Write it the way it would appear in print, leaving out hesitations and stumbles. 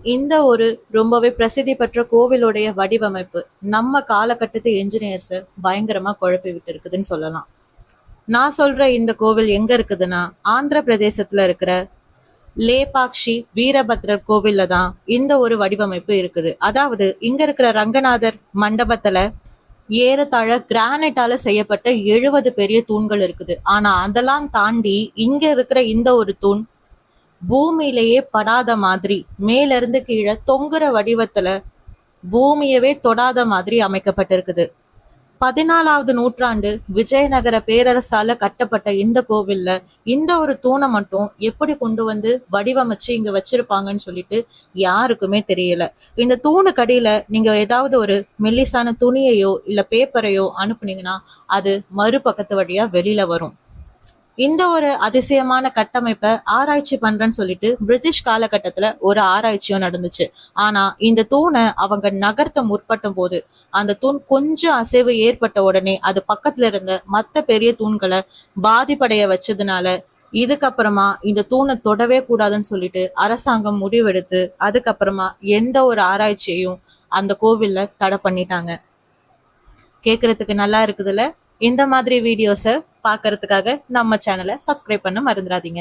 இந்த ஒரு ரொம்பவே பிரசித்தி பெற்ற கோவிலுடைய வடிவமைப்பு நம்ம காலகட்டத்து என்ஜினியர்ஸ் பயங்கரமா குழப்பி விட்டு இருக்குதுன்னு சொல்லலாம். நான் சொல்ற இந்த கோவில் எங்க இருக்குதுன்னா, ஆந்திர பிரதேசத்துல இருக்கிற லேபாக்ஷி வீரபத்ரர் கோவில்ல தான் இந்த ஒரு வடிவமைப்பு இருக்குது. அதாவது இங்க இருக்கிற ரங்கநாதர் மண்டபத்துல ஏறத்தாழ கிரானைட்டால செய்யப்பட்ட 70 பெரிய தூண்கள் இருக்குது. ஆனா அதெல்லாம் தாண்டி இங்க இருக்கிற இந்த ஒரு தூண் பூமியிலேயே படாத மாதிரி, மேல இருந்து கீழே தொங்குற வடிவத்துல பூமியவே தொடாத மாதிரி அமைக்கப்பட்டிருக்குது. 14வது நூற்றாண்டு விஜயநகர பேரரசால கட்டப்பட்ட இந்த கோவில்ல இந்த ஒரு தூணை மட்டும் எப்படி கொண்டு வந்து வடிவமைச்சு இங்க வச்சிருப்பாங்கன்னு சொல்லிட்டு யாருக்குமே தெரியல. இந்த தூணுக்கு அடியில நீங்க ஏதாவது ஒரு மெல்லிசான துணியையோ இல்ல பேப்பரையோ அனுப்புனீங்கன்னா அது மறுபக்கத்து வழியா வெளியில வரும். இந்த ஒரு அதிசயமான கட்டமைப்பை ஆராய்ச்சி பண்றேன்னு சொல்லிட்டு பிரிட்டிஷ் காலகட்டத்துல ஒரு ஆராய்ச்சியும் நடந்துச்சு. ஆனா இந்த தூணை அவங்க நகர்த்த முற்பட்ட போது அந்த தூண் கொஞ்சம் அசைவு ஏற்பட்ட உடனே அது பக்கத்துல இருந்த மத்த பெரிய தூண்களை பாதிப்படைய வச்சதுனால இதுக்கப்புறமா இந்த தூணை தொடவே கூடாதுன்னு சொல்லிட்டு அரசாங்கம் முடிவெடுத்து அதுக்கப்புறமா எந்த ஒரு ஆராய்ச்சியையும் அந்த கோவில்ல தடை பண்ணிட்டாங்க. கேக்குறதுக்கு நல்லா இருக்குதுல்ல? இந்த மாதிரி வீடியோஸை பார்க்கறதுக்காக நம்ம சேனலை சப்ஸ்கிரைப் பண்ண மறந்துடாதீங்க.